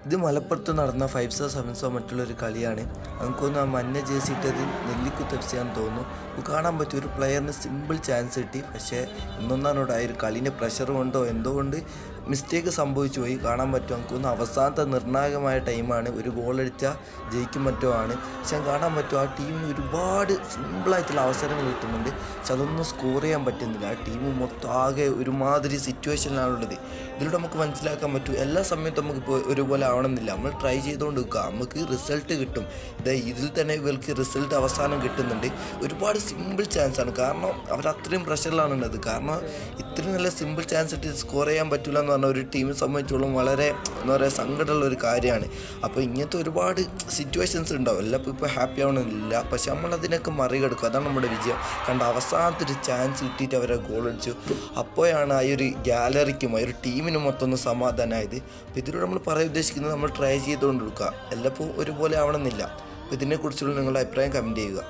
ഇത് മലപ്പുറത്ത് നടന്ന 5-star 7-star മറ്റുള്ളൊരു കളിയാണ്. നമുക്കൊന്ന് ആ മഞ്ഞ ജേഴ്സി ഇട്ടത് നെല്ലിക്കുത്ത് എഫ് സി ആണെന്ന് തോന്നുന്നു. കാണാൻ പറ്റും ഒരു പ്ലെയറിന് സിമ്പിൾ ചാൻസ് കിട്ടി. പക്ഷേ ഇന്നൊന്നാനോട് ആ ഒരു കളീൻ്റെ പ്രഷർ കൊണ്ടോ എന്തോ കൊണ്ട് മിസ്റ്റേക്ക് സംഭവിച്ചു പോയി. കാണാൻ പറ്റും നമുക്കൊന്ന് അവസാനത്തെ നിർണായകമായ ടൈമാണ്. ഒരു ഗോളടിച്ചാൽ ജയിക്കും മറ്റോ ആണ്. പക്ഷെ കാണാൻ പറ്റും ആ ടീമിന് ഒരുപാട് സിമ്പിളായിട്ടുള്ള അവസരങ്ങൾ കിട്ടുന്നുണ്ട്. പക്ഷെ അതൊന്നും സ്കോർ ചെയ്യാൻ പറ്റുന്നില്ല. ആ ടീം മൊത്തം ആകെ ഒരുമാതിരി സിറ്റുവേഷനിലാണുള്ളത്. ഇതിലൂടെ നമുക്ക് മനസ്സിലാക്കാൻ പറ്റും എല്ലാ സമയത്തും നമുക്കിപ്പോൾ ഒരുപോലെ ആവണമെന്നില്ല. നമ്മൾ ട്രൈ ചെയ്തുകൊണ്ട് നിൽക്കുക, നമുക്ക് റിസൾട്ട് കിട്ടും. ഇതിൽ തന്നെ ഇവർക്ക് റിസൾട്ട് അവസാനം കിട്ടുന്നുണ്ട്. ഒരുപാട് സിമ്പിൾ ചാൻസാണ്. കാരണം അവർ അത്രയും പ്രഷറിലാണ് ഉള്ളത്. കാരണം ഇത്രയും നല്ല സിമ്പിൾ ചാൻസ് ഇട്ട് സ്കോർ ചെയ്യാൻ പറ്റില്ല എന്ന് പറഞ്ഞാൽ ഒരു ടീമിനെ സംബന്ധിച്ചോളം വളരെ എന്താ പറയുക സങ്കടമുള്ള ഒരു കാര്യമാണ്. അപ്പോൾ ഇങ്ങനത്തെ ഒരുപാട് സിറ്റുവേഷൻസ് ഉണ്ടാവും. എല്ലാം ഇപ്പോൾ ഹാപ്പി ആവണമെന്നില്ല. പക്ഷെ നമ്മളതിനൊക്കെ മറികടക്കും. അതാണ് നമ്മുടെ വിജയം. കണ്ട അവസാനത്തെ ഒരു ചാൻസ് കിട്ടിയിട്ട് അവരെ ഗോൾ അടിച്ചു. അപ്പോഴാണ് ആ ഒരു ഗാലറിക്കും ആ ഒരു ടീമിനും മൊത്തം ഒന്ന് സമാധാനമായത്. അപ്പോൾ ഇതിലൂടെ നമ്മൾ പറയാൻ ഉദ്ദേശിക്കുന്നത് നമ്മൾ ട്രൈ ചെയ്തുകൊണ്ട് കൊടുക്കുക. എല്ലാപ്പോൾ ഒരുപോലെ ആവണമെന്നില്ല. അപ്പോൾ ഇതിനെക്കുറിച്ചുള്ള നിങ്ങളുടെ അഭിപ്രായം കമൻറ്റ് ചെയ്യുക.